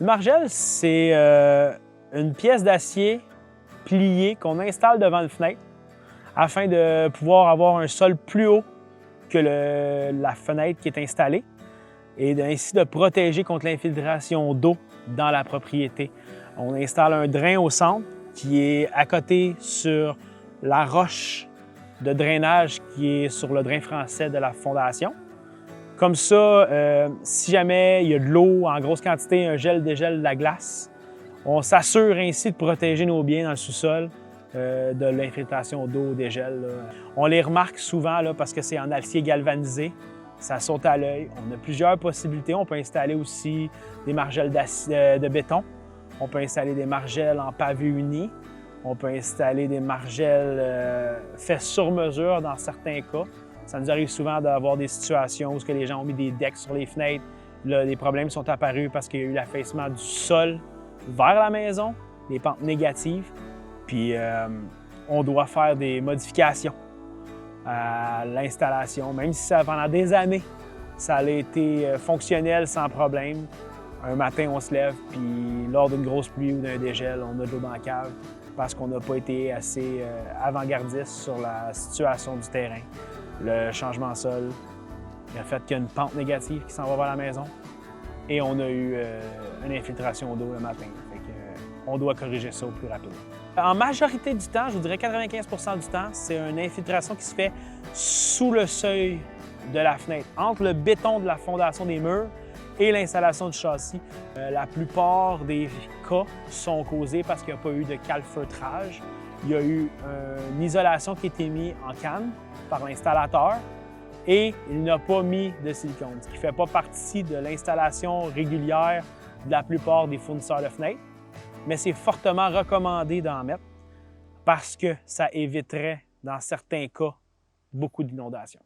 Le margelle, c'est une pièce d'acier pliée qu'on installe devant une fenêtre afin de pouvoir avoir un sol plus haut que la fenêtre qui est installée et ainsi de protéger contre l'infiltration d'eau dans la propriété. On installe un drain au centre qui est à côté sur la roche de drainage qui est sur le drain français de la fondation. Comme ça, si jamais il y a de l'eau en grosse quantité, un gel dégèle de la glace, on s'assure ainsi de protéger nos biens dans le sous-sol de l'infiltration d'eau, dégel. Là. On les remarque souvent là, parce que c'est en acier galvanisé, ça saute à l'œil. On a plusieurs possibilités. On peut installer aussi des margelles de béton. On peut installer des margelles en pavé uni. On peut installer des margelles faites sur mesure dans certains cas. Ça nous arrive souvent d'avoir des situations où les gens ont mis des decks sur les fenêtres. Là, des problèmes sont apparus parce qu'il y a eu l'affaissement du sol vers la maison, des pentes négatives. Puis on doit faire des modifications à l'installation, même si pendant des années, ça a été fonctionnel sans problème. Un matin, on se lève, puis lors d'une grosse pluie ou d'un dégel, on a de l'eau dans la cave parce qu'on n'a pas été assez avant-gardiste sur la situation du terrain. Le changement de sol, le fait qu'il y a une pente négative qui s'en va vers la maison et on a eu une infiltration d'eau le matin. Fait que, on doit corriger ça au plus rapidement. En majorité du temps, je vous dirais 95 % du temps, c'est une infiltration qui se fait sous le seuil de la fenêtre, entre le béton de la fondation des murs et l'installation du châssis. La plupart des cas sont causés parce qu'il n'y a pas eu de calfeutrage. Il y a eu une isolation qui a été mise en canne par l'installateur et il n'a pas mis de silicone, ce qui ne fait pas partie de l'installation régulière de la plupart des fournisseurs de fenêtres. Mais c'est fortement recommandé d'en mettre parce que ça éviterait, dans certains cas, beaucoup d'inondations.